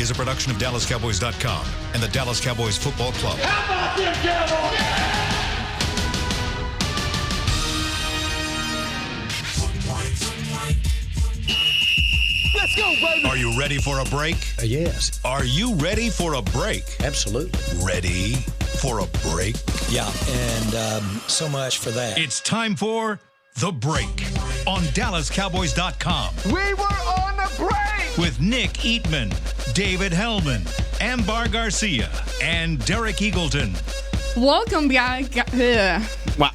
is a production of DallasCowboys.com and the Dallas Cowboys Football Club. How about them Cowboys? Let's go, baby. Are you ready for a break? Yes. Are you ready for a break? Absolutely. Ready for a break? Yeah, and so much for that. It's time for The Break on DallasCowboys.com. We were on a break. With Nick Eatman, David Hellman, Ambar Garcia, and Derek Eagleton. Welcome, guys. Wow.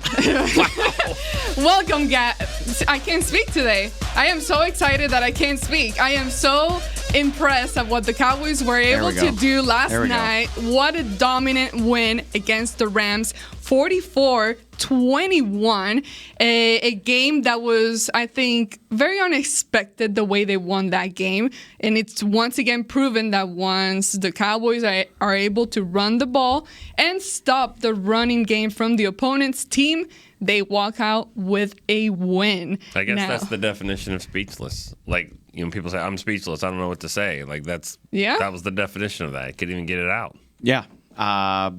Welcome, guys. I can't speak today. I am so excited that I can't speak. I am so impressed at what the Cowboys were able to do last night. What a dominant win against the Rams. 44-21. A game that was, I think, very unexpected the way they won that game. And it's once again proven that once the Cowboys are able to run the ball and stop the running game from the opponent's team, they walk out with a win. I guess that's the definition of speechless. Like, you know, people say, I'm speechless. I don't know what to say. Like, that was the definition of that. I couldn't even get it out. Yeah. I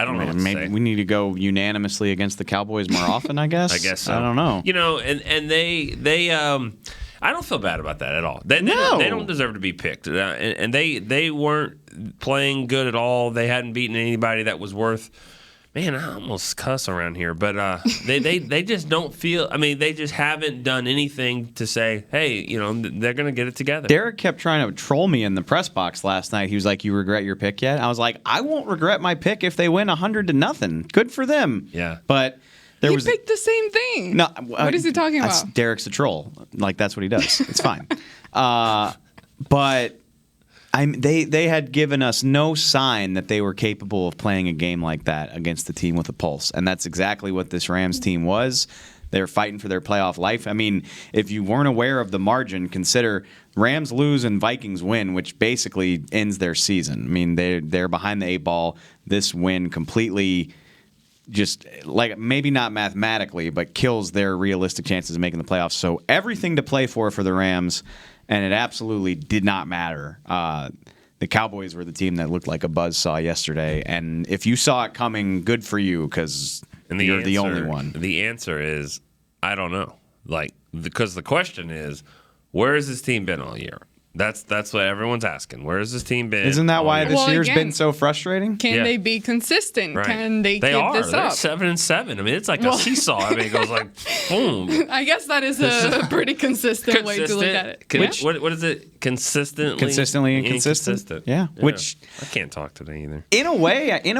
don't know what to maybe say. we need to go unanimously against the Cowboys more often, I guess. I guess so. I don't know. You know, and they I don't feel bad about that at all. They don't deserve to be picked. And they weren't playing good at all. They hadn't beaten anybody that was worth. Man, I almost cuss around here, but they just don't feel. I mean, they just haven't done anything to say, hey, you know, they're going to get it together. Derek kept trying to troll me in the press box last night. He was like, "You regret your pick yet?" I was like, "I won't regret my pick if they win 100-0. Good for them." Yeah, but he picked the same thing. No, what is he talking about? Derek's a troll. Like that's what he does. It's fine. But. They had given us no sign that they were capable of playing a game like that against a team with a pulse. And that's exactly what this Rams team was. They're fighting for their playoff life. I mean, if you weren't aware of the margin, consider Rams lose and Vikings win, which basically ends their season. I mean, they're behind the eight ball. This win completely just, like, maybe not mathematically, but kills their realistic chances of making the playoffs. So everything to play for the Rams. And it absolutely did not matter. The Cowboys were the team that looked like a buzzsaw yesterday. And if you saw it coming, good for you, because you're the only one. The answer is, I don't know. Like, because the question is, where has this team been all year? That's what everyone's asking. Where has this team been? Isn't that why this year's again, been so frustrating? Can they be consistent? Right. Can they keep this They're up? 7-7. I mean, it's like a seesaw. I mean, it goes like boom. I guess that is a pretty consistent way to look at it. What is it? Consistently inconsistent. Yeah. Which I can't talk today either. In a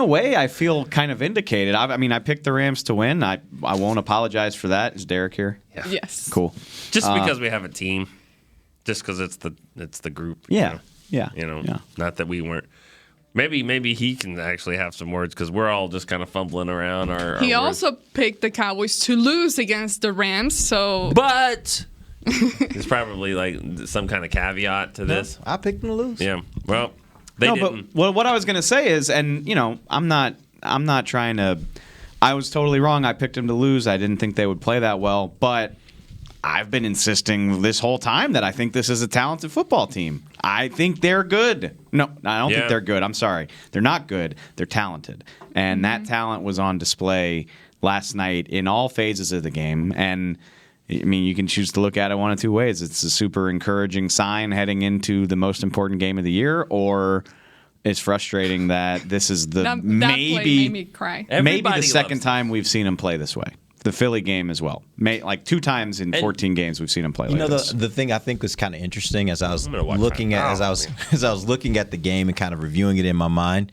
way, I feel kind of vindicated. I picked the Rams to win. I won't apologize for that. Is Derek here? Yeah. Yes. Cool. Just because we have a team. Just because it's the group. Yeah. Not that we weren't. Maybe he can actually have some words because we're all just kind of fumbling around. He also picked the Cowboys to lose against the Rams. So, but there's probably like some kind of caveat to this. I picked them to lose. Yeah. Well, they didn't. But what I was going to say is, and you know, I'm not trying to. I was totally wrong. I picked them to lose. I didn't think they would play that well, but I've been insisting this whole time that I think this is a talented football team. I think they're good. No, I don't think they're good. I'm sorry. They're not good. They're talented. And that talent was on display last night in all phases of the game. And, I mean, you can choose to look at it one of two ways. It's a super encouraging sign heading into the most important game of the year, or it's frustrating that this is the that play made me cry. Maybe the second time we've seen him play this way. The Philly game as well. Like 2 times in 14 games we've seen him play like this. The thing I think was kind of interesting as I was looking at the game and kind of reviewing it in my mind,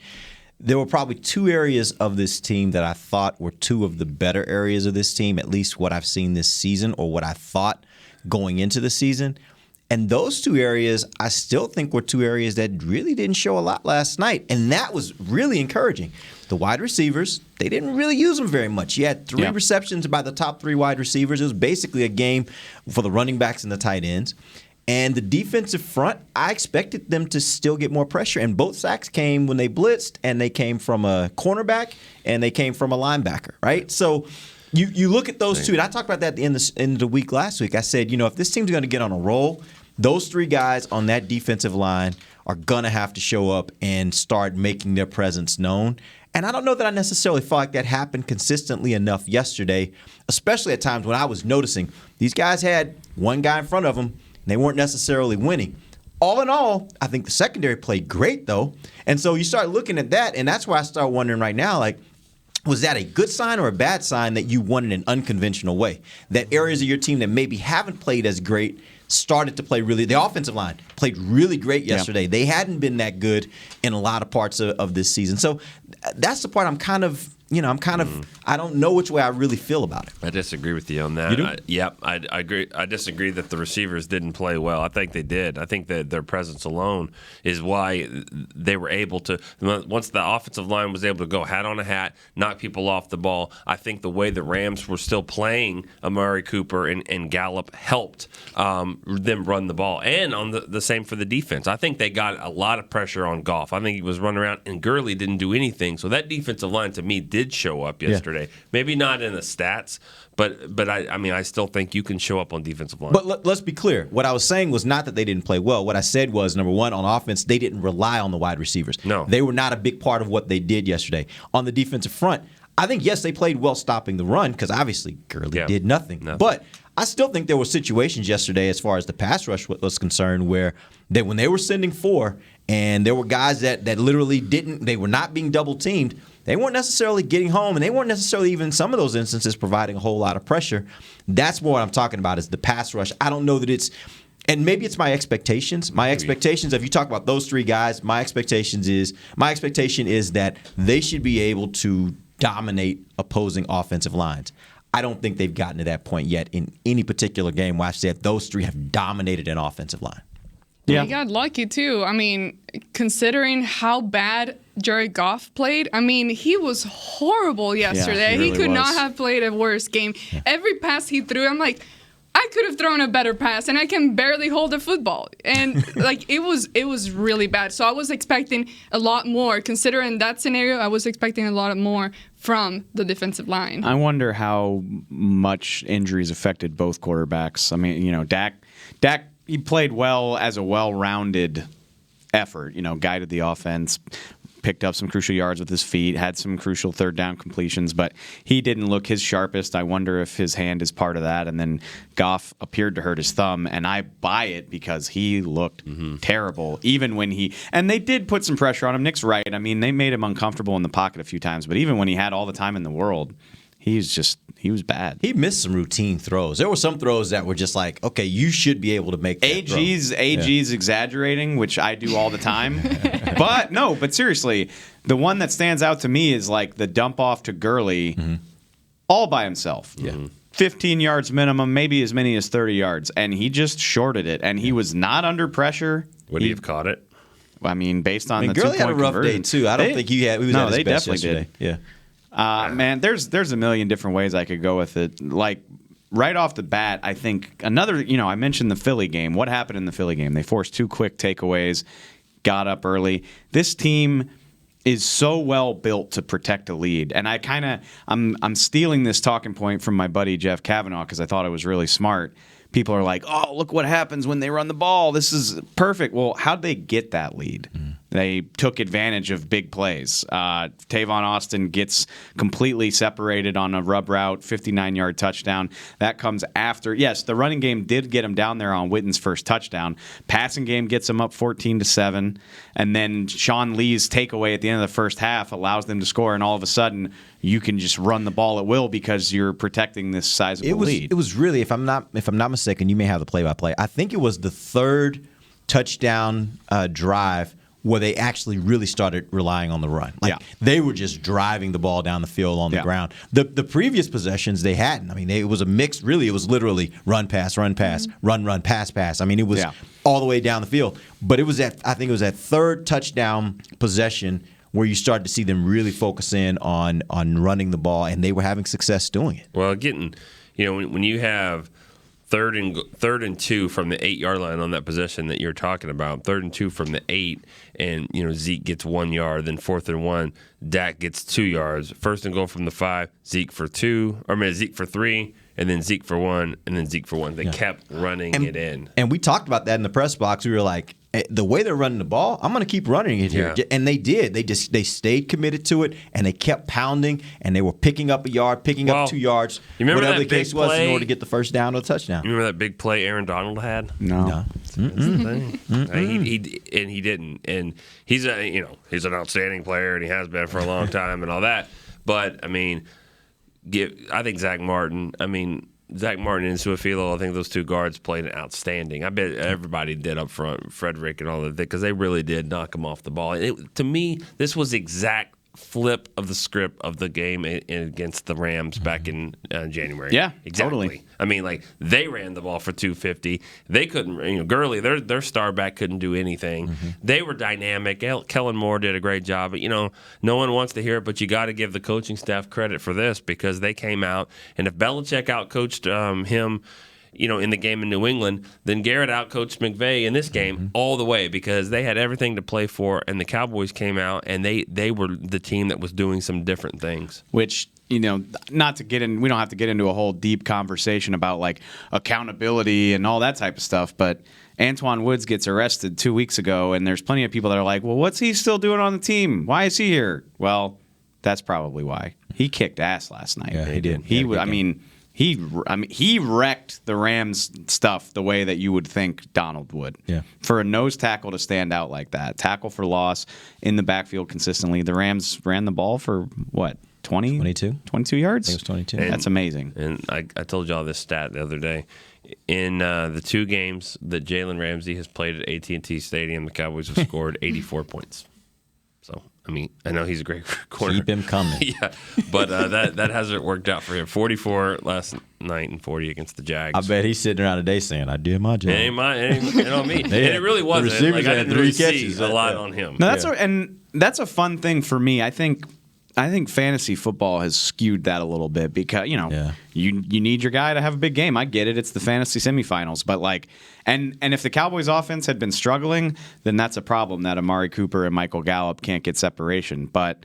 there were probably 2 areas of this team that I thought were 2 of the better areas of this team, at least what I've seen this season or what I thought going into the season. And those 2 areas, I still think were 2 areas that really didn't show a lot last night. And that was really encouraging. The wide receivers, they didn't really use them very much. You had 3 receptions by the top 3 wide receivers. It was basically a game for the running backs and the tight ends. And the defensive front, I expected them to still get more pressure. And both sacks came when they blitzed, and they came from a cornerback, and they came from a linebacker, right? So you look at those 2, and I talked about that at the end of the week last week. I said, you know, if this team's going to get on a roll, those three guys on that defensive line are going to have to show up and start making their presence known. And I don't know that I necessarily felt like that happened consistently enough yesterday, especially at times when I was noticing these guys had one guy in front of them, and they weren't necessarily winning. All in all, I think the secondary played great, though. And so you start looking at that, and that's why I start wondering right now, like, was that a good sign or a bad sign that you won in an unconventional way? That areas of your team that maybe haven't played as great started to play really. The offensive line played really great yesterday. Yeah. They hadn't been that good in a lot of parts of this season. So that's the part I'm kind of I don't know which way I really feel about it. I disagree with you on that. You do? I agree. I disagree that the receivers didn't play well. I think they did. I think that their presence alone is why they were able to, once the offensive line was able to go hat on a hat, knock people off the ball, I think the way the Rams were still playing Amari Cooper and Gallup helped them run the ball. And on the same for the defense. I think they got a lot of pressure on Goff. I think he was running around, and Gurley didn't do anything. So that defensive line, to me, did show up yesterday. Yeah. Maybe not in the stats, but I still think you can show up on defensive line. But let's be clear. What I was saying was not that they didn't play well. What I said was, number one, on offense, they didn't rely on the wide receivers. No. They were not a big part of what they did yesterday. On the defensive front, I think, yes, they played well stopping the run because obviously Gurley did nothing. But I still think there were situations yesterday as far as the pass rush was concerned where when they were sending four and there were guys that literally they were not being double teamed, they weren't necessarily getting home, and they weren't necessarily even in some of those instances providing a whole lot of pressure. That's more what I'm talking about is the pass rush. I don't know that it's – and maybe it's my expectations. My expectations, if you talk about those three guys, my expectation is that they should be able to dominate opposing offensive lines. I don't think they've gotten to that point yet in any particular game where I've said those three have dominated an offensive line. Yeah. He got lucky, too. I mean, considering how bad Jared Goff played, I mean, he was horrible yesterday. Yeah, he could really not have played a worse game. Yeah. Every pass he threw, I'm like, I could have thrown a better pass, and I can barely hold a football. And, it was really bad. So I was expecting a lot more. Considering that scenario, I was expecting a lot more from the defensive line. I wonder how much injuries affected both quarterbacks. I mean, Dak, he played well as a well-rounded effort, guided the offense, picked up some crucial yards with his feet, had some crucial third down completions, but he didn't look his sharpest. I wonder if his hand is part of that. And then Goff appeared to hurt his thumb, and I buy it because he looked terrible, even when and they did put some pressure on him. Nick's right. I mean, they made him uncomfortable in the pocket a few times, but even when he had all the time in the world, he was bad. He missed some routine throws. There were some throws that were just like, okay, you should be able to make that AG's exaggerating, which I do all the time. But seriously, the one that stands out to me is like the dump off to Gurley all by himself. Yeah. 15 yards minimum, maybe as many as 30 yards, and he just shorted it, and he was not under pressure. Would he have caught it? I mean, based on the Gurley 2-point had a rough conversion. day, too. I don't think he was at his they best definitely yesterday. did. Yeah. Man, there's a million different ways I could go with it. Like, right off the bat, I think another, I mentioned the Philly game. What happened in the Philly game? They forced 2 quick takeaways, got up early. This team is so well built to protect a lead. And I'm stealing this talking point from my buddy Jeff Kavanaugh because I thought it was really smart. People are like, oh, look what happens when they run the ball. This is perfect. Well, how'd they get that lead? They took advantage of big plays. Tavon Austin gets completely separated on a rub route, 59-yard touchdown. That comes after. Yes, the running game did get him down there on Witten's first touchdown. Passing game gets him up 14-7. And then Sean Lee's takeaway at the end of the first half allows them to score, and all of a sudden you can just run the ball at will because you're protecting this sizable lead. It was really, if I'm not mistaken, you may have the play-by-play. I think it was the third touchdown drive where they actually really started relying on the run. They were just driving the ball down the field on the ground. The previous possessions, they hadn't. I mean, it was a mix. Really, it was literally run, pass, run, pass, pass. I mean, it was all the way down the field. But I think it was that third touchdown possession where you started to see them really focus in on running the ball, and they were having success doing it. Well, when you have third and 2 from the 8-yard line on that possession that you're talking about, 3rd and 2 from the 8, and Zeke gets 1 yard, then 4th and 1, Dak gets 2 yards, 1st and goal from the 5, Zeke for 3, and then Zeke for one, and then Zeke for one. They kept running it in. And we talked about that in the press box. We were like, the way they're running the ball, I'm going to keep running it here. Yeah. And they did. They stayed committed to it, and they kept pounding, and they were picking up a yard, picking up 2 yards, whatever the case was, in order to get the first down or the touchdown. You remember that big play Aaron Donald had? No. That's the thing. He didn't. And he's he's an outstanding player, and he has been for a long time and all that. But, I mean, I think Zach Martin and Suafilo, I think those two guards played outstanding. I bet everybody did up front, Frederick and all that, because they really did knock him off the ball. To me, this was exact flip of the script of the game against the Rams back in January. Yeah, exactly. Totally. I mean, they ran the ball for 250. They couldn't. Gurley, their star back, couldn't do anything. Mm-hmm. They were dynamic. Kellen Moore did a great job. But no one wants to hear it. But you got to give the coaching staff credit for this, because they came out, and if Belichick outcoached him, in the game in New England, then Garrett outcoached McVay in this game all the way, because they had everything to play for, and the Cowboys came out, and they were the team that was doing some different things. Which, not to get in, we don't have to get into a whole deep conversation about accountability and all that type of stuff, but Antoine Woods gets arrested 2 weeks ago, and there's plenty of people that are like, well, what's he still doing on the team? Why is he here? Well, that's probably why. He kicked ass last night. Yeah, he did. He wrecked the Rams stuff the way that you would think Donald would. Yeah. For a nose tackle to stand out like that, tackle for loss in the backfield consistently. The Rams ran the ball for what? 22 yards? I think it was 22. That's amazing. And I told y'all this stat the other day. In the 2 games that Jalen Ramsey has played at AT&T Stadium, the Cowboys have scored 84 points. So, I know he's a great corner. Keep him coming. Yeah, but that hasn't worked out for him. 44 last night and 40 against the Jags. I bet he's sitting around today saying, I did my job. It ain't on me. And it really wasn't. The receivers I had didn't 3 really catches. see a lot on him. No, that's a fun thing for me. I think fantasy football has skewed that a little bit, because you need your guy to have a big game. I get it; it's the fantasy semifinals, but and if the Cowboys' offense had been struggling, then that's a problem that Amari Cooper and Michael Gallup can't get separation. But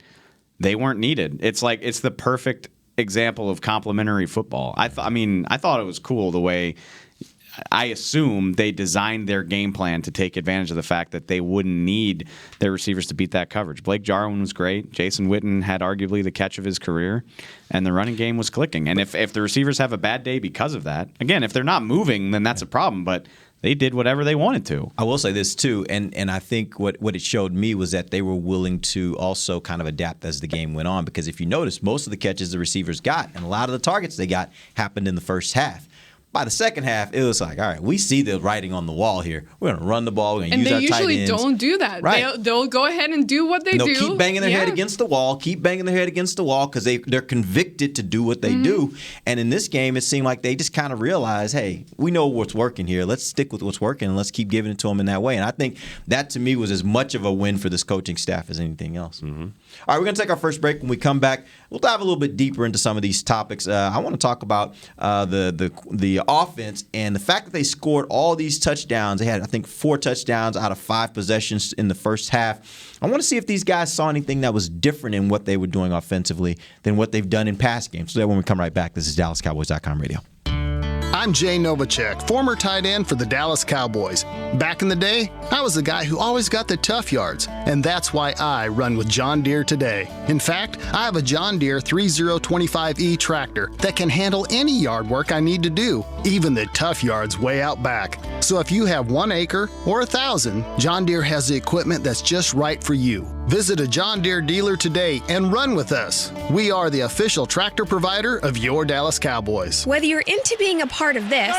they weren't needed. It's the perfect example of complementary football. I thought it was cool the way. I assume they designed their game plan to take advantage of the fact that they wouldn't need their receivers to beat that coverage. Blake Jarwin was great. Jason Witten had arguably the catch of his career, and the running game was clicking. And if the receivers have a bad day because of that, again, if they're not moving, then that's a problem. But they did whatever they wanted to. I will say this, too, and I think what it showed me was that they were willing to also kind of adapt as the game went on. Because if you notice, most of the catches the receivers got and a lot of the targets they got happened in the first half. By the second half, it was like, all right, we see the writing on the wall here. We're going to run the ball. We're going to use our tight ends. And they usually don't do that. Right. They'll go ahead and do what they do. They'll keep banging their head against the wall, because they're convicted to do what they do. And in this game, it seemed like they just kind of realized, hey, we know what's working here. Let's stick with what's working, and let's keep giving it to them in that way. And I think that, to me, was as much of a win for this coaching staff as anything else. Mm-hmm. All right, we're going to take our first break. When we come back, we'll dive a little bit deeper into some of these topics. I want to talk about the offense and the fact that they scored all these touchdowns. They had, I think, 4 touchdowns out of 5 possessions in the first half. I want to see if these guys saw anything that was different in what they were doing offensively than what they've done in past games. So that when we come right back, this is DallasCowboys.com radio. I'm Jay Novacek, former tight end for the Dallas Cowboys. Back in the day, I was the guy who always got the tough yards, and that's why I run with John Deere today. In fact, I have a John Deere 3025E tractor that can handle any yard work I need to do, even the tough yards way out back. So if you have 1 acre or 1,000, John Deere has the equipment that's just right for you. Visit a John Deere dealer today and run with us. We are the official tractor provider of your Dallas Cowboys. Whether you're into being a part of this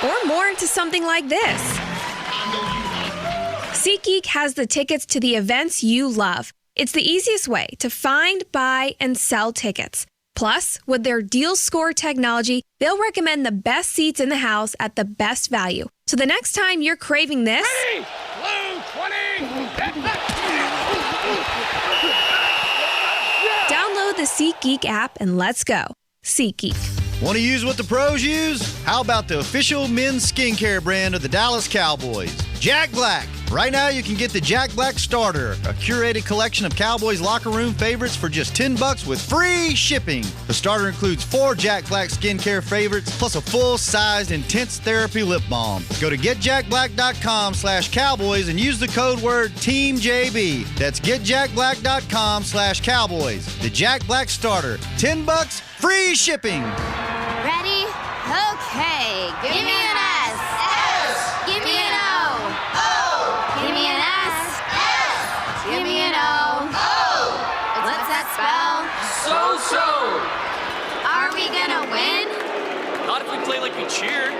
or more into something like this, SeatGeek has the tickets to the events you love. It's the easiest way to find, buy, and sell tickets. Plus, with their Deal Score technology, they'll recommend the best seats in the house at the best value. So the next time you're craving this, Ready? Blue 20! download the SeatGeek app and let's go. SeatGeek. Want to use what the pros use? How about the official men's skincare brand of the Dallas Cowboys? Jack Black. Right now, you can get the Jack Black Starter, a curated collection of Cowboys locker room favorites for just $10 with free shipping. The starter includes 4 Jack Black skincare favorites, plus a full-sized intense therapy lip balm. Go to getjackblack.com/Cowboys and use the code word TEAMJB. That's getjackblack.com/Cowboys. The Jack Black Starter, $10, free shipping. Ready? Okay. Give me an S. S. Give me an O. O. Give me an S. S. Give me an O. O. What's that spell? So. Are we gonna win? Not if we play like we cheer.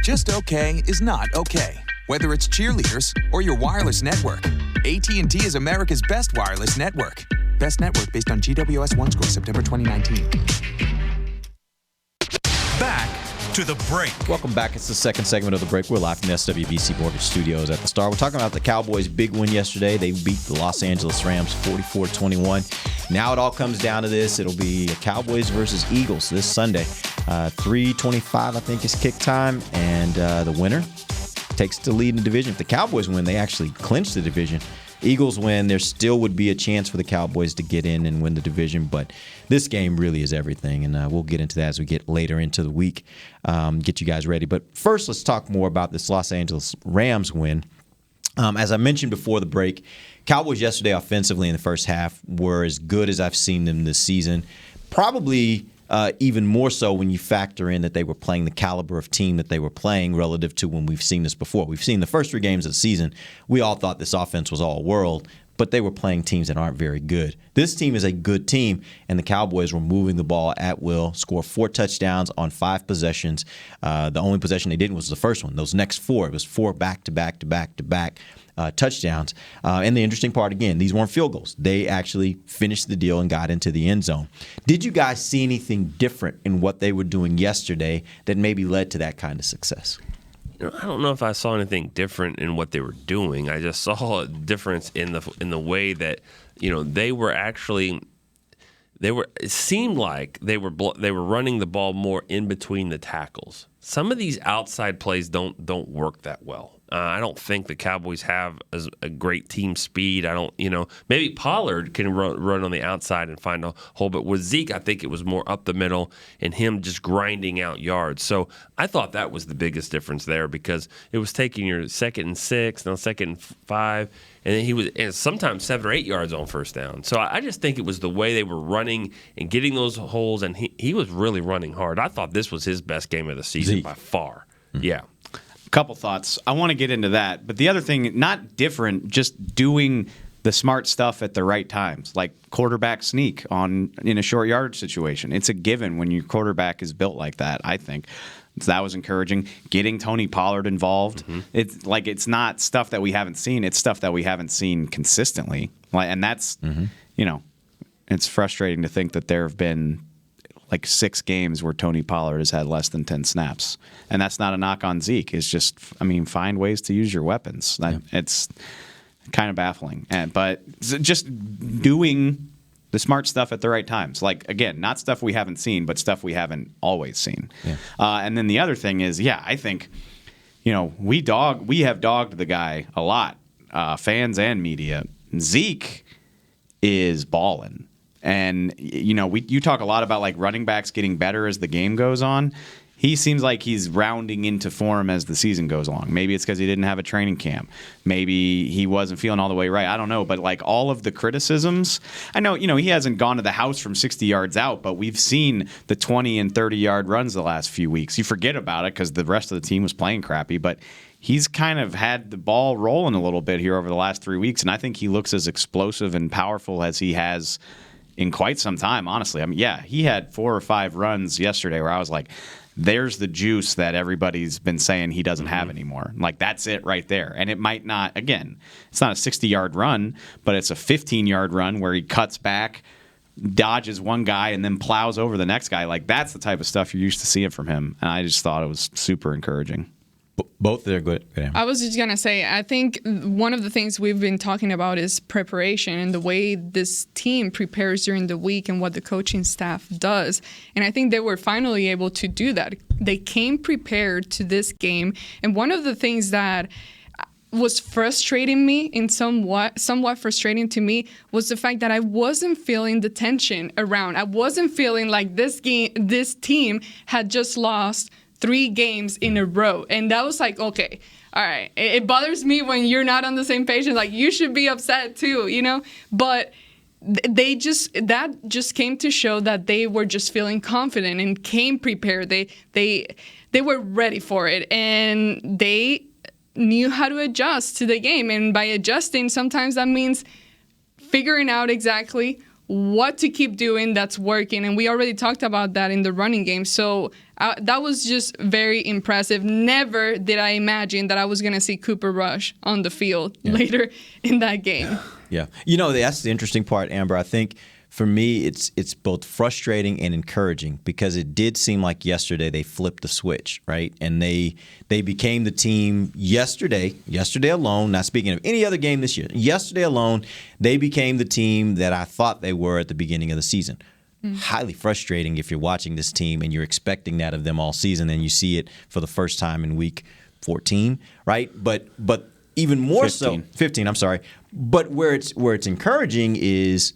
Just okay is not okay. Whether it's cheerleaders or your wireless network, AT&T is America's best wireless network. Best network based on GWS One score September 2019. Back to the break. Welcome back. It's the second segment of the break. We're live from the SWBC Mortgage Studios at the Star. We're talking about the Cowboys' big win yesterday. They beat the Los Angeles Rams 44-21. Now it all comes down to this. It'll be Cowboys versus Eagles this Sunday. 3:25, I think, is kick time, and the winner takes the lead in the division. If the Cowboys win, they actually clinch the division. Eagles win, there still would be a chance for the Cowboys to get in and win the division, but this game really is everything, and we'll get into that as we get later into the week, get you guys ready. But first, let's talk more about this Los Angeles Rams win. As I mentioned before the break, Cowboys yesterday offensively in the first half were as good as I've seen them this season. Probably even more so when you factor in that they were playing the caliber of team that they were playing relative to when we've seen this before. We've seen the first 3 games of the season. We all thought this offense was all world, but they were playing teams that aren't very good. This team is a good team, and the Cowboys were moving the ball at will, scored 4 touchdowns on 5 possessions. The only possession they didn't was the first one. Those next 4, it was 4 back-to-back touchdowns. And the interesting part, again, these weren't field goals. They actually finished the deal and got into the end zone. Did you guys see anything different in what they were doing yesterday that maybe led to that kind of success? I don't know if I saw anything different in what they were doing. I just saw a difference in the way that they were actually. It seemed like they were running the ball more in between the tackles. Some of these outside plays don't work that well. I don't think the Cowboys have a great team speed. Maybe Pollard can run on the outside and find a hole, but with Zeke, I think it was more up the middle and him just grinding out yards. So I thought that was the biggest difference there because it was taking your 2nd and 6, now 2nd and 5, and then he was sometimes 7 or 8 yards on first down. So I just think it was the way they were running and getting those holes, and he was really running hard. I thought this was his best game of the season Zeke. By far. Mm-hmm. Yeah. Couple thoughts. I want to get into that. But the other thing, not different, just doing the smart stuff at the right times, like quarterback sneak in a short yardage situation. It's a given when your quarterback is built like that, I think. So that was encouraging. Getting Tony Pollard involved. Mm-hmm. It's not stuff that we haven't seen. It's stuff that we haven't seen consistently. And that's, it's frustrating to think that there have been 6 games where Tony Pollard has had less than 10 snaps. And that's not a knock on Zeke. It's just, find ways to use your weapons. It's kind of baffling. But just doing the smart stuff at the right times. Again, not stuff we haven't seen, but stuff we haven't always seen. Yeah. And then the other thing is, I think, we have dogged the guy a lot, fans and media. Zeke is balling. And, you talk a lot about running backs getting better as the game goes on. He seems like he's rounding into form as the season goes along. Maybe it's because he didn't have a training camp. Maybe he wasn't feeling all the way right. I don't know. But all of the criticisms, I know, he hasn't gone to the house from 60 yards out, but we've seen the 20 and 30-yard runs the last few weeks. You forget about it because the rest of the team was playing crappy, but he's kind of had the ball rolling a little bit here over the last 3 weeks, and I think he looks as explosive and powerful as he has in quite some time, honestly. He had 4 or 5 runs yesterday where I was like, there's the juice that everybody's been saying he doesn't have anymore. That's it right there. And it might not, again, it's not a 60-yard run, but it's a 15-yard run where he cuts back, dodges one guy, and then plows over the next guy. That's the type of stuff you're used to seeing from him. And I just thought it was super encouraging. Both they're good. I was just going to say, I think one of the things we've been talking about is preparation and the way this team prepares during the week and what the coaching staff does. And I think they were finally able to do that. They came prepared to this game. And one of the things that was frustrating me and somewhat frustrating to me was the fact that I wasn't feeling the tension around. I wasn't feeling like this team had just lost 3 games in a row. And that was like, okay, all right. It bothers me when you're not on the same page, and like you should be upset too, you know? But that just came to show that they were just feeling confident and came prepared. They were ready for it, and they knew how to adjust to the game. And by adjusting, sometimes that means figuring out exactly what to keep doing that's working. And we already talked about that in the running game. So that was just very impressive. Never did I imagine that I was going to see Cooper Rush on the field later in that game. Yeah. You know, that's the interesting part, Amber. I think for me, it's both frustrating and encouraging because it did seem like yesterday they flipped the switch, right? And they became the team yesterday alone, not speaking of any other game this year, yesterday alone, they became the team that I thought they were at the beginning of the season. Highly frustrating if you're watching this team and you're expecting that of them all season and you see it for the first time in week 14, right? But even more 15, I'm sorry. But where it's encouraging is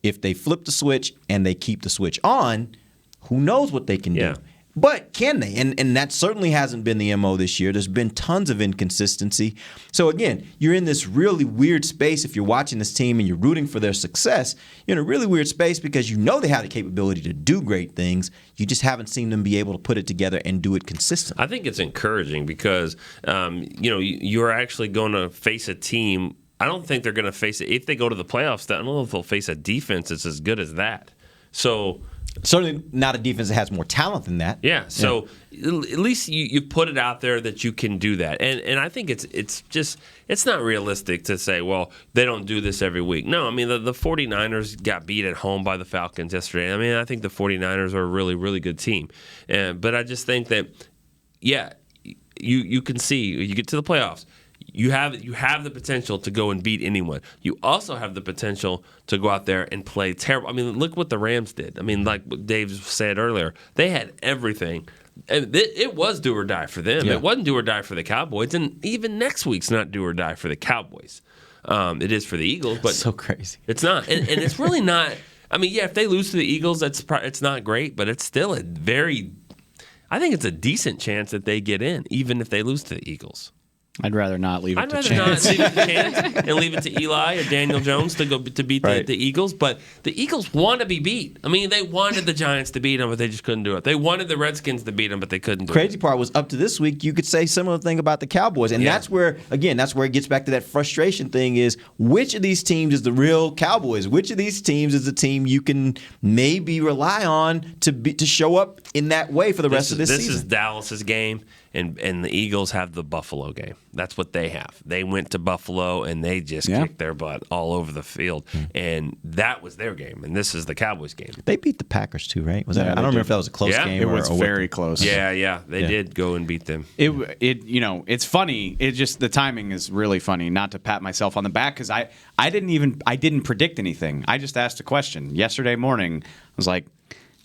if they flip the switch and they keep the switch on, who knows what they can do. But can they? And that certainly hasn't been the MO this year. There's been tons of inconsistency. So, again, you're in this really weird space if you're watching this team and you're rooting for their success. You're in a really weird space because you know they have the capability to do great things. You just haven't seen them be able to put it together and do it consistently. I think it's encouraging because, you're actually going to face a team. I don't think they're going to face it. If they go to the playoffs, I don't know if they'll face a defense that's as good as that. So certainly not a defense that has more talent than that. Yeah. So at least you put it out there that you can do that. And I think it's not realistic to say, well, they don't do this every week. No, I mean, the 49ers got beat at home by the Falcons yesterday. I mean, I think the 49ers are a really, really good team. But I just think that, you can see, you get to the playoffs, you have the potential to go and beat anyone. You also have the potential to go out there and play terrible. I mean, look what the Rams did. I mean, like Dave said earlier, they had everything. And it was do or die for them. It wasn't do or die for the Cowboys. And even next week's not do or die for the Cowboys. It is for the Eagles. But so crazy. It's not. And it's really not. I mean, if they lose to the Eagles, it's not great. But it's still I think it's a decent chance that they get in, even if they lose to the Eagles. I'd rather not leave it to chance. I'd rather not leave it to chance and leave it to Eli or Daniel Jones to beat the Eagles. But the Eagles want to be beat. I mean, they wanted the Giants to beat them, but they just couldn't do it. They wanted the Redskins to beat them, but they couldn't do it. Crazy part was up to this week, you could say similar thing about the Cowboys. And that's where it gets back to that frustration thing is which of these teams is the real Cowboys? Which of these teams is the team you can maybe rely on to show up in that way for the rest of this season? This is Dallas's game. And the Eagles have the Buffalo game. That's what they have. They went to Buffalo, and they just kicked their butt all over the field. And that was their game. And this is the Cowboys game. They beat the Packers, too, right? Was that? I don't remember if that was a close game. It was very close. Yeah. They did go and beat them. It's funny. It just the timing is really funny. Not to pat myself on the back because I didn't predict anything. I just asked a question yesterday morning. I was like,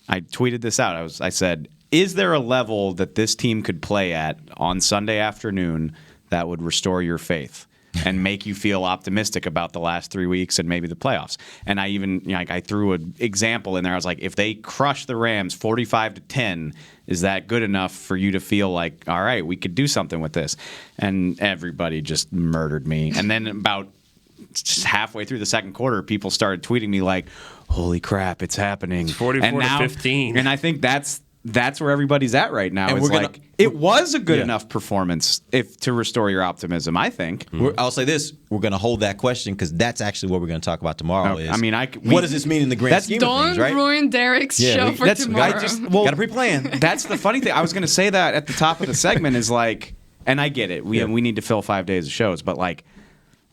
I tweeted this out. I said, is there a level that this team could play at on Sunday afternoon that would restore your faith and make you feel optimistic about the last 3 weeks and maybe the playoffs? And I even I threw an example in there. I was like, if they crush the Rams 45-10, is that good enough for you to feel like, all right, we could do something with this? And everybody just murdered me. And then about just halfway through the second quarter, people started tweeting me like, holy crap, it's happening. It's 44-15. And I think that's where everybody's at right now. And it was a good enough performance to restore your optimism, I think. I'll say this. We're going to hold that question because that's actually what we're going to talk about tomorrow. What does this mean in the grand scheme of things, right? Don't ruin Derek's show for tomorrow. Got to pre-plan. That's the funny thing. I was going to say that at the top of the segment is like, and I get it. We need to fill 5 days of shows, but like,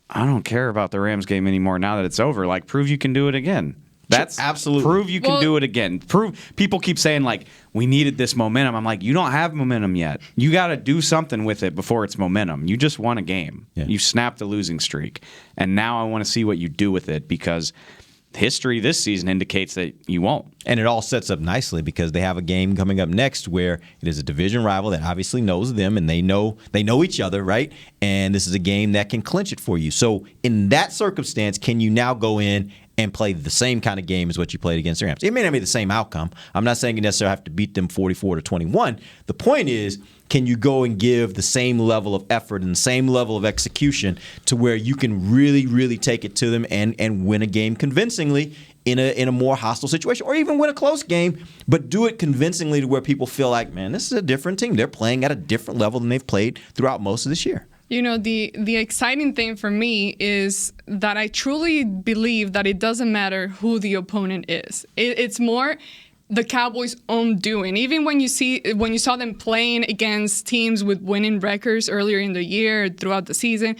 I don't care about the Rams game anymore now that it's over. Like, prove you can do it again. That's absolutely prove you can do it again. Prove. People keep saying like we needed this momentum. I'm like, you don't have momentum yet. You got to do something with it before it's momentum. You just won a game. You snapped a losing streak, and now I want to see what you do with it because history this season indicates that you won't. And it all sets up nicely because they have a game coming up next where it is a division rival that obviously knows them and they know each other, right? And this is a game that can clinch it for you. So in that circumstance, can you now go in and play the same kind of game as what you played against the Rams? It may not be the same outcome. I'm not saying you necessarily have to beat them 44-21. The point is, can you go and give the same level of effort and the same level of execution to where you can really, really take it to them and win a game convincingly in a more hostile situation, or even win a close game, but do it convincingly to where people feel like, man, this is a different team. They're playing at a different level than they've played throughout most of this year. You know, the exciting thing for me is that I truly believe that it doesn't matter who the opponent is. It's more the Cowboys' own doing. Even when you saw them playing against teams with winning records earlier in the year, throughout the season,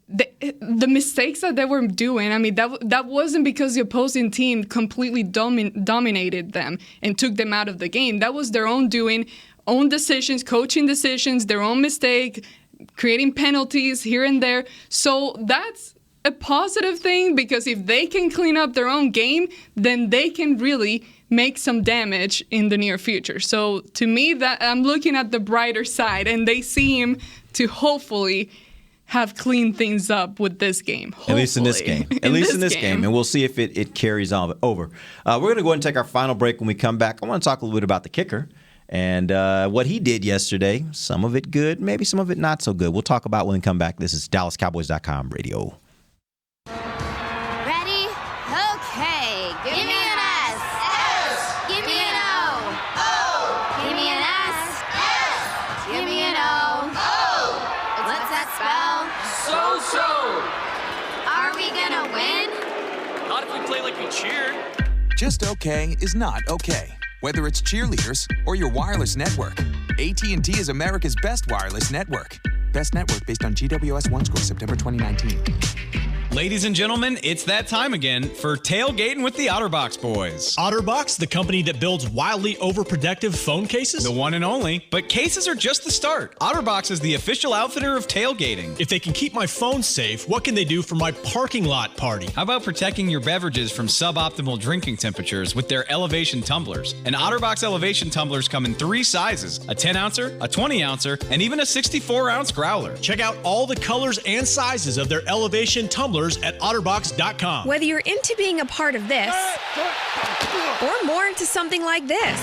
the mistakes that they were doing, I mean, that wasn't because the opposing team completely dominated them and took them out of the game. That was their own doing, own decisions, coaching decisions, their own mistake, creating penalties here and there. So that's a positive thing, because if they can clean up their own game, then they can really make some damage in the near future. So to me, that I'm looking at the brighter side, and they seem to hopefully have cleaned things up with this game. Hopefully. At least in this game. At least in this game. And we'll see if it carries on over. We're going to go ahead and take our final break. When we come back, I want to talk a little bit about the kicker and what he did yesterday. Some of it good, maybe some of it not so good. We'll talk about when we come back. This is DallasCowboys.com radio. Ready? Okay. Give me an S. S. Give me an O. O. Give me an S. S. Give me an O. O. What's that spell? So. Are we gonna win? Not if we play like we cheered. Just okay is not okay. Whether it's cheerleaders or your wireless network, AT&T is America's best wireless network. Best network based on GWS One score September 2019. Ladies and gentlemen, it's that time again for Tailgating with the OtterBox Boys. OtterBox, the company that builds wildly overprotective phone cases? The one and only. But cases are just the start. OtterBox is the official outfitter of tailgating. If they can keep my phone safe, what can they do for my parking lot party? How about protecting your beverages from suboptimal drinking temperatures with their elevation tumblers? And OtterBox elevation tumblers come in 3 sizes: a 10-ouncer, a 20-ouncer, and even a 64-ounce growler. Check out all the colors and sizes of their elevation tumblers at otterbox.com. Whether you're into being a part of this or more into something like this,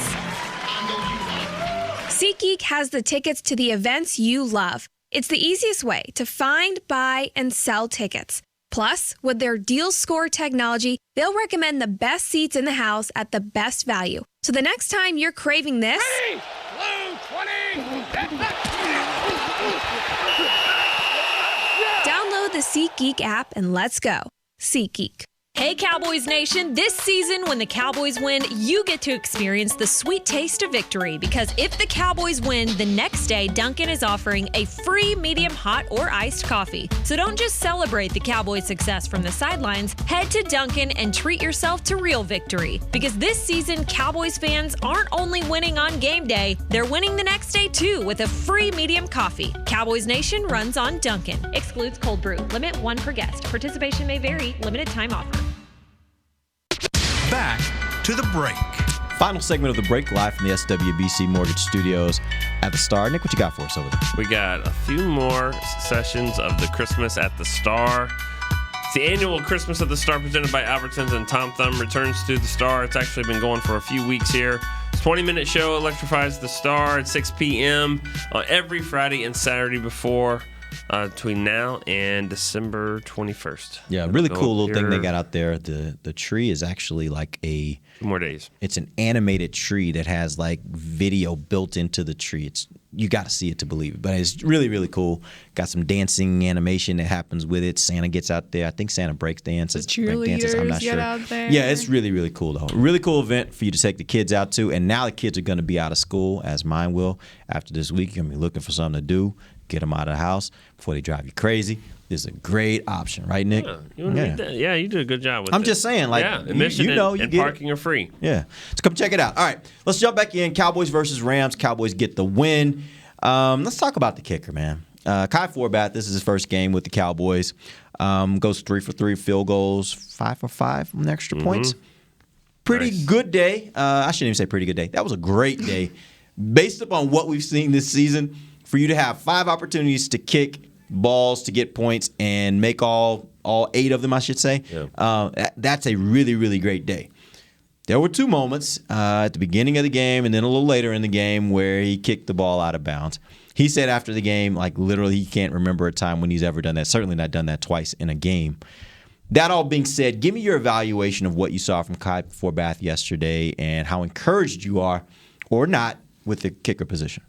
SeatGeek has the tickets to the events you love. It's the easiest way to find, buy, and sell tickets. Plus, with their deal score technology, they'll recommend the best seats in the house at the best value. So the next time you're craving this, Blue 20! download the SeatGeek app and let's go. SeatGeek. Hey Cowboys Nation, this season when the Cowboys win, you get to experience the sweet taste of victory, because if the Cowboys win, the next day Dunkin' is offering a free medium hot or iced coffee. So don't just celebrate the Cowboys' success from the sidelines, head to Dunkin' and treat yourself to real victory, because this season Cowboys fans aren't only winning on game day, they're winning the next day too with a free medium coffee. Cowboys Nation runs on Dunkin'. Excludes cold brew. Limit 1 per guest. Participation may vary. Limited time offer. Back to the break. Final segment of the break, live from the SWBC Mortgage Studios at the Star. Nick, what you got for us over there? We got a few more sessions of the Christmas at the Star. It's the annual Christmas at the Star presented by Albertsons, and Tom Thumb returns to the Star. It's actually been going for a few weeks here. It's a 20-minute show electrifies the Star at 6 p.m. on every Friday and Saturday between now and December 21st. Yeah, really cool little thing they got out there. The tree is actually like 2 more days. It's an animated tree that has like video built into the tree. You got to see it to believe it, but it's really, really cool. Got some dancing animation that happens with it. Santa gets out there. I think Santa breaks dances. Cheerleaders I'm not get sure. out there. Yeah, it's really, really cool though. Really cool event for you to take the kids out to. And now the kids are going to be out of school, as mine will. After this week, you're going to be looking for something to do. Get them out of the house before they drive you crazy. This is a great option, right, Nick? You did a good job with it. I'm just saying, like, admission and parking are free. Yeah. So come check it out. All right, let's jump back in. Cowboys versus Rams. Cowboys get the win. Let's talk about the kicker, man. Kai Forbath, this is his first game with the Cowboys. Goes 3 for 3 field goals, 5 for 5 on extra points. Pretty good day. I shouldn't even say pretty good day. That was a great day. Based upon what we've seen this season, for you to have 5 opportunities to kick balls to get points and make all 8 of them, I should say, that's a really, really great day. There were 2 moments at the beginning of the game and then a little later in the game where he kicked the ball out of bounds. He said after the game, like literally he can't remember a time when he's ever done that. Certainly not done that twice in a game. That all being said, give me your evaluation of what you saw from Kai Forbath yesterday and how encouraged you are or not with the kicker position.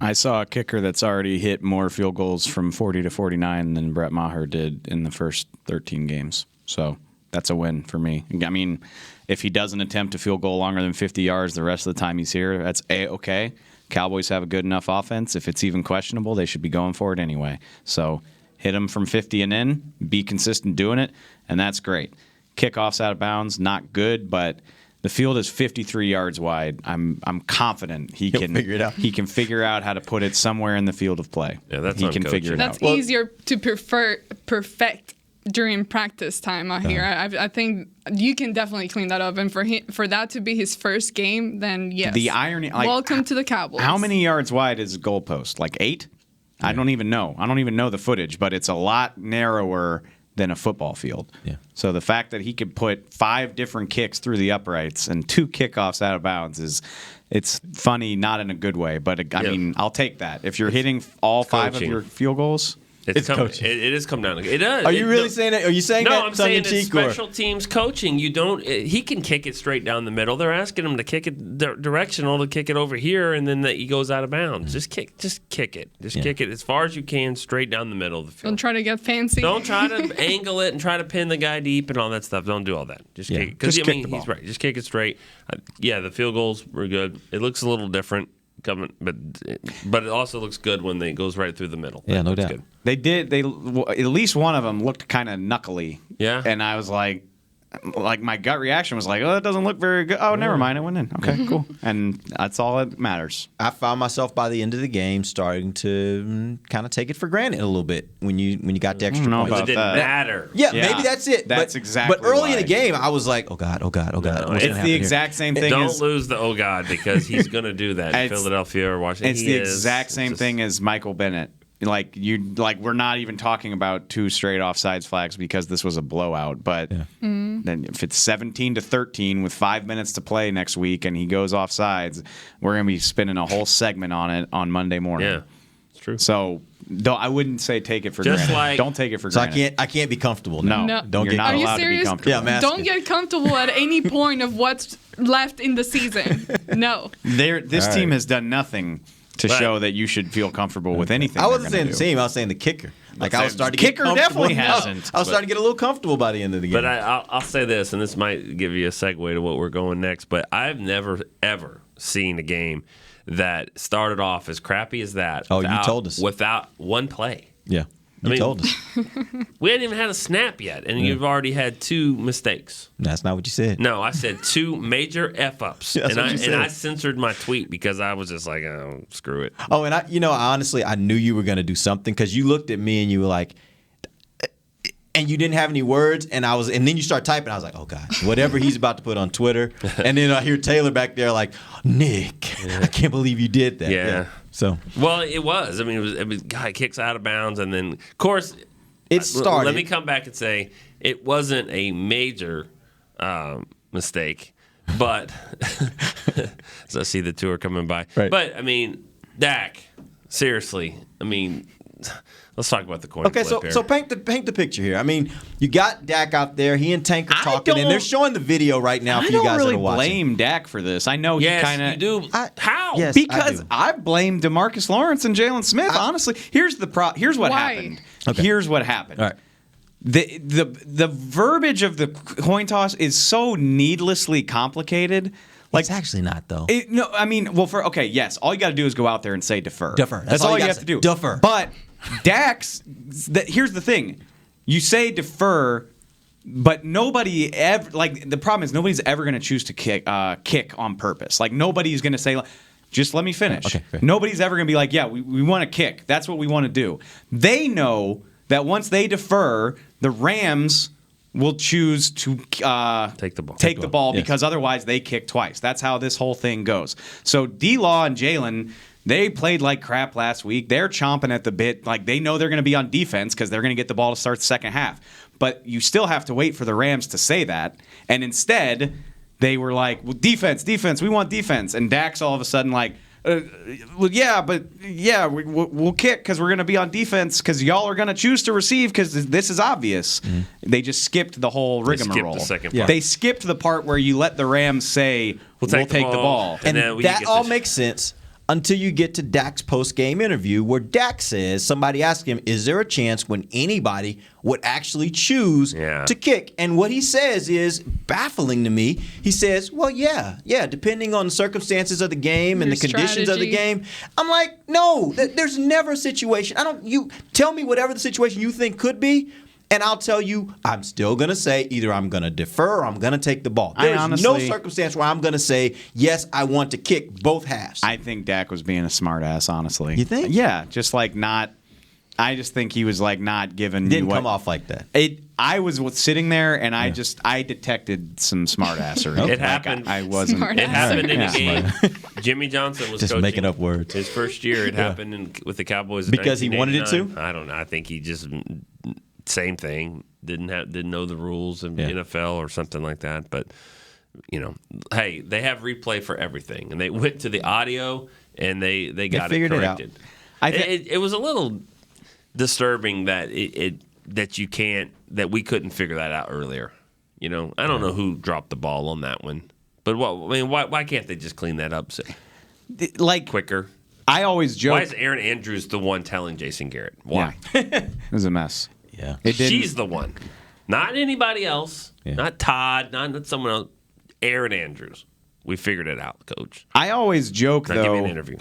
I saw a kicker that's already hit more field goals from 40 to 49 than Brett Maher did in the first 13 games. So that's a win for me. I mean, if he doesn't attempt a field goal longer than 50 yards the rest of the time he's here, that's A-okay. Cowboys have a good enough offense. If it's even questionable, they should be going for it anyway. So hit him from 50 and in, be consistent doing it, and that's great. Kickoffs out of bounds, not good, but the field is 53 yards wide. I'm confident he can figure it out. He can figure out how to put it somewhere in the field of play. Yeah, that's he can figure it out. That's easier to perfect during practice time out here. I think you can definitely clean that up, and for that to be his first game, then yes. The irony, welcome to the Cowboys. How many yards wide is the goalpost? Like 8? Yeah. I don't even know. I don't even know the footage, but it's a lot narrower than a football field. Yeah. So the fact that he could put 5 different kicks through the uprights and 2 kickoffs out of bounds it's funny, not in a good way. But I mean, I'll take that. If you're hitting all 5 of your field goals. It is come down. It does. Are you really saying that? Are you saying that? No, I'm saying it's special teams coaching. You don't. He can kick it straight down the middle. They're asking him to kick it directional to kick it over here, and then he goes out of bounds. Just kick it. Just kick it as far as you can, straight down the middle of the field. Don't try to get fancy. Don't try to angle it and try to pin the guy deep and all that stuff. Don't do all that. Just kick it. Because he's right. Just kick it straight. The field goals were good. It looks a little different. But it also looks good when it goes right through the middle. Yeah, no doubt. Good. They did. At least one of them looked kind of knuckly. Yeah. And I was like my gut reaction was like, oh, it doesn't look very good. Oh, never mind. It went in. Okay, cool. And that's all that matters. I found myself by the end of the game starting to kind of take it for granted a little bit when you got the extra points. It didn't matter. Yeah, maybe that's it. That's exactly. But early in the game, I was like, oh God. No, it's the exact same thing. Don't lose the oh God because he's going to do that in Philadelphia or Washington. It's the exact same thing as Michael Bennett. We're not even talking about 2 straight offsides flags because this was a blowout. But then if it's 17-13 with 5 minutes to play next week and he goes offsides, we're gonna be spinning a whole segment on it on Monday morning. Yeah, it's true. So I wouldn't say take it for Just granted. Don't take it for granted. I can't be comfortable. No. Don't You're not Are you allowed serious? to be comfortable. Yeah, Don't get comfortable at any point of what's left in the season. No. This team has done nothing to show that you should feel comfortable with anything. I wasn't saying the team. I was saying the kicker. I was starting to get kicker definitely hasn't. I was starting to get a little comfortable by the end of the game. But I'll say this, and this might give you a segue to what we're going next. But I've never ever seen a game that started off as crappy as that. Oh, you told us without one play. Yeah. You told us. We hadn't even had a snap yet, and you've already had 2 mistakes. That's not what you said. No, I said 2 major F-ups. And I censored my tweet because I was just like, oh, screw it. Oh, and I knew you were going to do something because you looked at me and you were like, and you didn't have any words, and then you start typing. I was like, oh God, whatever he's about to put on Twitter. And then I hear Taylor back there like, Nick, I can't believe you did that. Yeah. So. Well, it was. I mean, it was guy kicks out of bounds, and then of course it started. Let me come back and say it wasn't a major mistake, but so I see the 2 are coming by. Right. But I mean, Dak, seriously, I mean. Let's talk about the coin flip here. So paint the picture here. I mean, you got Dak out there. He and Tank are talking, and they're showing the video right now for you guys that are watching. I don't really blame Dak for this. I know he kind of. You do. How? Yes, because I blame DeMarcus Lawrence and Jalen Smith. Honestly, here's what happened. Okay. Here's what happened. All right. The verbiage of the coin toss is so needlessly complicated. It's actually not, though. Yes. All you got to do is go out there and say defer. Defer. That's all you have to do. Defer. But here's the thing. You say defer, but nobody ever, the problem is nobody's ever going to choose to kick on purpose. Nobody's going to say, Just let me finish. Okay, fair. Nobody's ever going to be like, yeah, we want to kick. That's what we want to do. They know that once they defer, the Rams will choose to take the ball Yes. because otherwise they kick twice. That's how this whole thing goes. So D-Law and Jalen, they played like crap last week. They're chomping at the bit. Like they know they're going to be on defense because they're going to get the ball to start the second half. But you still have to wait for the Rams to say that. And instead, they were like, well, defense, we want defense. And Dak's all of a sudden like, we'll kick because we're going to be on defense because y'all are going to choose to receive because this is obvious. Mm-hmm. They just skipped the whole rigmarole. They skipped the second part. They skipped the part where you let the Rams say, we'll take the ball. And that all makes sense until you get to Dak's post-game interview where Dak says, somebody asked him, is there a chance when anybody would actually choose to kick? And what he says is baffling to me. He says, well, yeah, depending on the circumstances of the game and the conditions of the game. I'm like, no, there's never a situation. You tell me whatever the situation you think could be, and I'll tell you, I'm still going to say either I'm going to defer or I'm going to take the ball. There's no circumstance where I'm going to say, yes, I want to kick both halves. I think Dak was being a smartass, honestly. You think? Yeah, just like not – I just think he was like not giving Didn't come off like that. I was sitting there, and I detected some smartassery. It happened. I wasn't. It happened in a game. Jimmy Johnson was just coaching. Making up words. His first year, it happened with the Cowboys. Because he wanted it to? I don't know. I think he just – same thing. Didn't know the rules of NFL or something like that. But hey, they have replay for everything, and they went to the audio and they got it corrected. It was a little disturbing that that we couldn't figure that out earlier. I don't know who dropped the ball on that one, but why can't they just clean that up quicker? I always joke. Why is Aaron Andrews the one telling Jason Garrett? Why? It was a mess. Yeah, she's the one, not anybody else, not Todd, not someone else. Aaron Andrews. We figured it out, Coach. I always joke Give me an interview.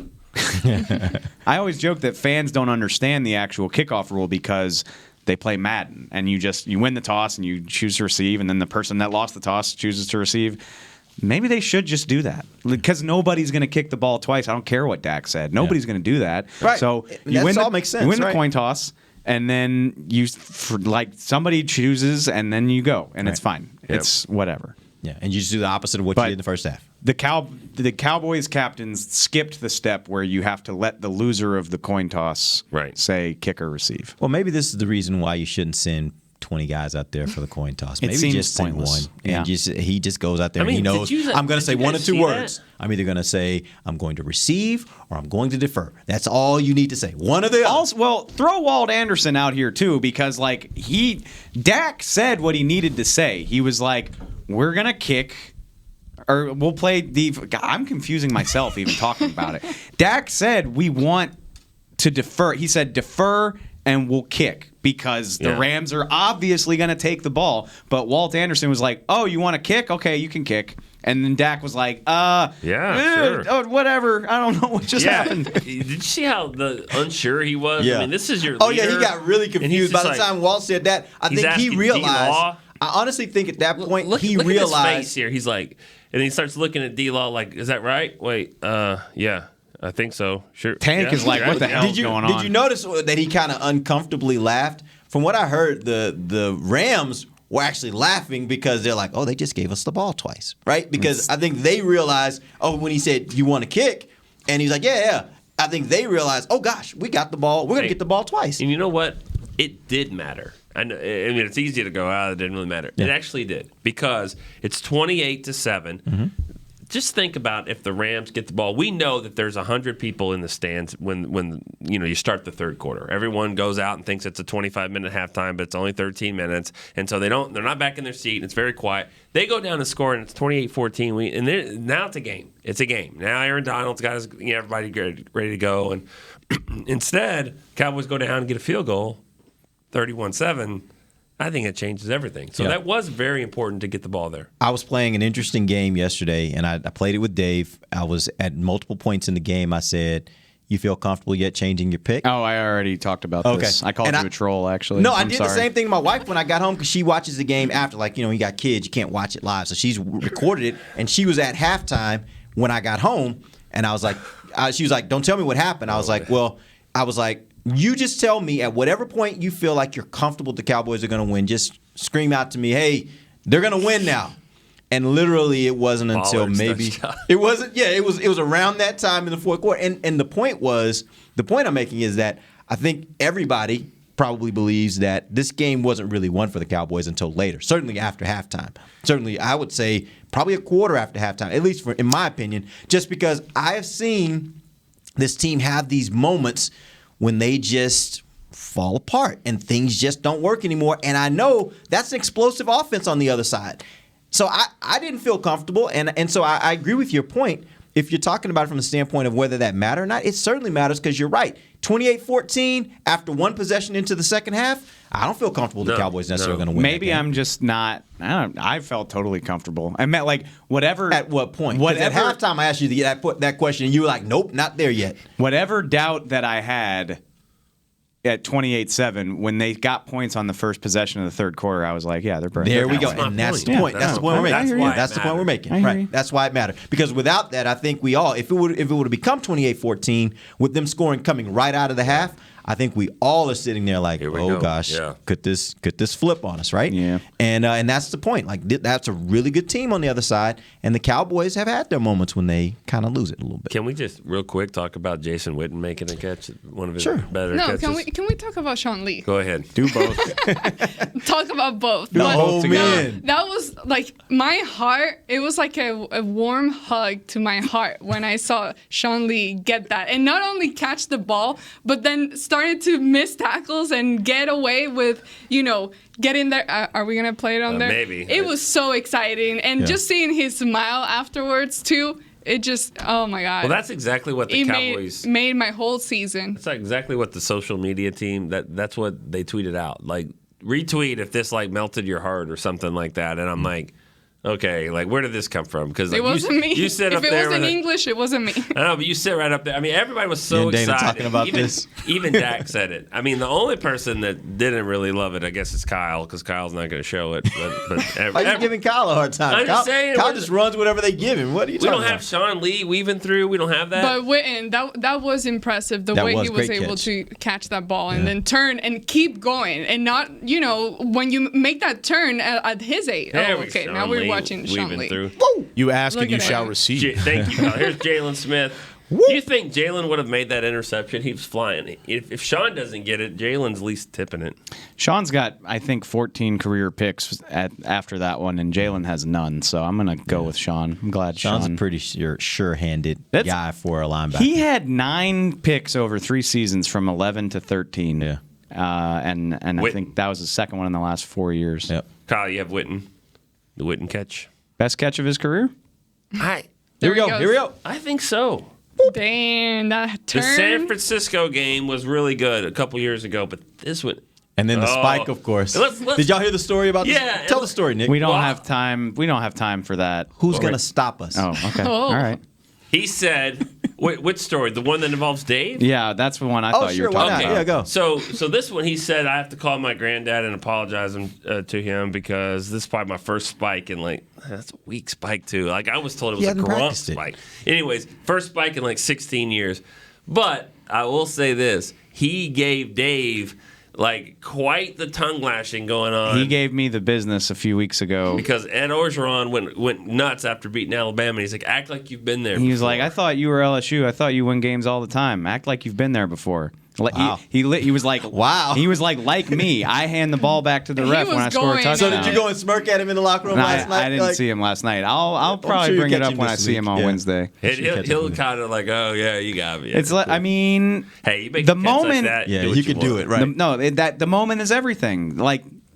I always joke that fans don't understand the actual kickoff rule because they play Madden and you win the toss and you choose to receive, and then the person that lost the toss chooses to receive. Maybe they should just do that because nobody's going to kick the ball twice. I don't care what Dak said. Nobody's going to do that. Right. So all makes sense. You win the coin toss. And then somebody chooses, and then you go, and it's fine. Yep. It's whatever. Yeah, and you just do the opposite of what you did in the first half. The Cowboys captains skipped the step where you have to let the loser of the coin toss say kick or receive. Well, maybe this is the reason why you shouldn't send 20 guys out there for the coin toss. Maybe just send one. And he just goes out there and he knows, I'm going to say one or two words. I'm either going to say I'm going to receive or I'm going to defer. That's all you need to say. One of the other. Well, throw Walt Anderson out here too because Dak said what he needed to say. He was like, we're going to kick or we'll play I'm confusing myself even talking about it. Dak said we want to defer. He said defer and we'll kick because the Rams are obviously going to take the ball. But Walt Anderson was like, oh, you want to kick? Okay, you can kick. And then Dak was like, sure. Whatever. I don't know what just happened. Did you see how unsure he was? Yeah. I mean, this is your leader. Oh, yeah, he got really confused. By the time Walt said that, I think he realized. I honestly think at that point he realized. Look at his face here. He's like, and he starts looking at D-Law like, is that right? Wait, yeah. I think so. Sure. Tank is like, what the hell is going on? Did you notice that he kind of uncomfortably laughed? From what I heard, the Rams were actually laughing because they're like, oh, they just gave us the ball twice, right? Because I think they realized, when he said, you want to kick? And he's like, yeah. I think they realized, oh, gosh, we got the ball. We're going to get the ball twice. And you know what? It did matter. I mean, it's easy to go, it didn't really matter. Yeah. It actually did because it's 28-7. Mm-hmm. Just think about if the Rams get the ball. We know that there's 100 people in the stands when you start the third quarter. Everyone goes out and thinks it's a 25-minute halftime, but it's only 13 minutes, and so they're not back in their seat. And it's very quiet. They go down and score, and it's 28-14. And now it's a game. It's a game. Now Aaron Donald's got everybody ready to go, and instead Cowboys go down and get a field goal, 31-7. I think it changes everything. So that was very important to get the ball there. I was playing an interesting game yesterday, and I played it with Dave. I was at multiple points in the game. I said, you feel comfortable yet changing your pick? Oh, I already talked about this. I called you a troll, actually. No, I did the same thing to my wife when I got home because she watches the game after. Like, you got kids, you can't watch it live. So she's recorded it, and she was at halftime when I got home. And I was like, she was like, don't tell me what happened. I was like, you just tell me at whatever point you feel like you're comfortable the Cowboys are going to win. Just scream out to me, hey, they're going to win now. And literally, it wasn't until maybe it was around that time in the fourth quarter. And the point I'm making is that I think everybody probably believes that this game wasn't really won for the Cowboys until later, certainly after halftime. Certainly, I would say probably a quarter after halftime, at least in my opinion, just because I have seen this team have these moments when they just fall apart and things just don't work anymore. And I know that's an explosive offense on the other side. So I didn't feel comfortable, and so I agree with your point. If you're talking about it from the standpoint of whether that mattered or not, it certainly matters because you're right. 28-14 after one possession into the second half, I don't feel comfortable the Cowboys necessarily going to win. Maybe I'm just not. I felt totally comfortable. I meant like whatever. At what point? At halftime, I asked you that question, and you were like, "Nope, not there yet." Whatever doubt that I had at 28-7, when they got points on the first possession of the third quarter, I was like, yeah, they're burning. There we go. And that's the point. That's the point we're making. That's the point we're making. Right. That's why it mattered. Because without that, I think we all, if it would have become 28-14 with them scoring coming right out of the half, I think we all are sitting there like, oh gosh, could this flip on us, right? Yeah. And that's the point. Like that's a really good team on the other side, and the Cowboys have had their moments when they kind of lose it a little bit. Can we just real quick talk about Jason Witten making a catch, one of his better catches? Can we talk about Sean Lee? Go ahead. Do both. Talk about both. Man. That was like my heart. It was like a warm hug to my heart when I saw Sean Lee get that, and not only catch the ball, but then started to miss tackles and get away with, get in there. Are we going to play it on there? Maybe. It was so exciting. And just seeing his smile afterwards, too, it just, oh, my God. Well, that's exactly what the Cowboys... made my whole season. That's exactly what the social media team, that's what they tweeted out. Like, retweet if this, melted your heart or something like that. And I'm like... Okay, where did this come from? Because it wasn't me. You sit if up there it was in English, it wasn't me. I know, but you sit right up there. I mean, everybody was so excited. Talking about this. Even Dak said it. I mean, the only person that didn't really love it, I guess, is Kyle, because Kyle's not going to show it. Why are you giving Kyle a hard time? I'm just saying, Kyle just runs whatever they give him. What are you talking about? We don't have Sean Lee weaving through. We don't have that. But Witten, that was impressive. The way he was able to catch that ball and then turn and keep going, and not when you make that turn at his age. Okay, now we're watching Sean Lee. You ask and you shall receive. Thank you. Here's Jalen Smith. Do you think Jalen would have made that interception? He was flying. If Sean doesn't get it, Jalen's at least tipping it. Sean's got, I think, 14 career picks after that one, and Jalen has none. So I'm going to go with Sean. I'm glad Sean's a pretty sure-handed guy for a linebacker. He had 9 picks over 3 seasons from 11 to 13. Yeah. And I think that was the second one in the last 4 years. Yep. Kyle, you have Witten. The Witten catch. Best catch of his career? Here we go. I think so. Damn, that turn. The San Francisco game was really good a couple years ago, but this one. And then the spike, of course. Did y'all hear the story about this? Yeah. Tell the story, Nick. We don't have time. We don't have time for that. Who's going to stop us? Oh, okay. All right. He said, which story? The one that involves Dave? Yeah, that's the one I thought you were talking about. Yeah, go. So this one, he said, I have to call my granddad and apologize to him because this is probably my first spike in that's a weak spike too. I was told it was a grunt spike. Anyways, first spike in 16 years. But I will say this. He gave Dave quite the tongue lashing going on. He gave me the business a few weeks ago. Because Ed Orgeron went nuts after beating Alabama. He's like, act like you've been there before. He was like, I thought you were LSU. I thought you win games all the time. Act like you've been there before. Wow. He was like, wow. He was like me. I hand the ball back to the ref when I score a touchdown. So did you go and smirk at him in the locker room last night? I didn't see him last night. I'll probably bring it up when I see him on Wednesday. He'll kind of oh yeah, you got me. It's I mean, hey, you make the moment. Like that, you can do it right. The moment is everything.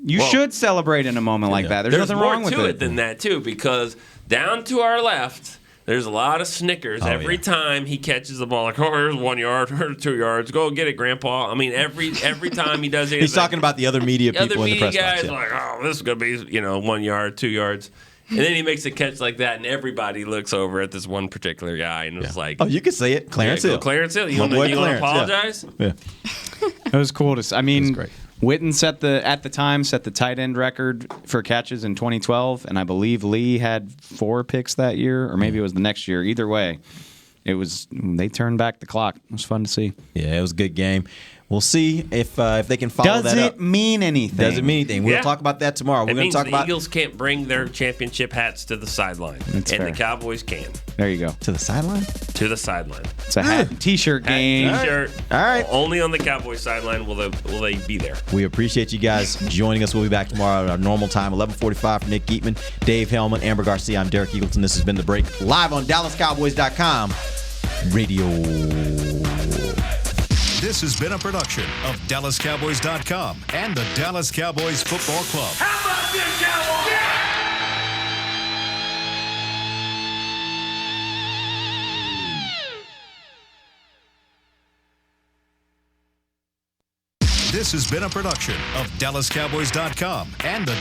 You should celebrate in a moment like that. There's nothing wrong with it. There's more to it than that too, because down to our left. There's a lot of snickers every time he catches the ball. here's 1 yard, here's 2 yards. Go get it, Grandpa. I mean, every time he does it. He's talking about the other media people in the press box. Other media guys this is going to be 1 yard, 2 yards. And then he makes a catch like that, and everybody looks over at this one particular guy, and it's like... Oh, you can say it. Clarence Hill. Clarence Hill. You want to apologize? Yeah. It was cool to see. I mean... Great. Witten set the tight end record for catches in 2012, and I believe Lee had 4 picks that year, or maybe it was the next year. Either way, they turned back the clock. It was fun to see. Yeah, it was a good game. We'll see if they can follow that up. Does it mean anything? Does it mean anything? We'll talk about that tomorrow. We're going to talk about Eagles can't bring their championship hats to the sideline, and fair. the Cowboys can. There you go. To the sideline? To the sideline. It's a hat and T-shirt game. T-shirt. All right. Only on the Cowboys sideline will they be there. We appreciate you guys joining us. We'll be back tomorrow at our normal time, 11:45 for Nick Geetman, Dave Hellman, Amber Garcia. I'm Derek Eagleton. This has been The Break, live on DallasCowboys.com radio. This has been a production of DallasCowboys.com and the Dallas Cowboys Football Club. How about this, Cowboys? This has been a production of DallasCowboys.com and the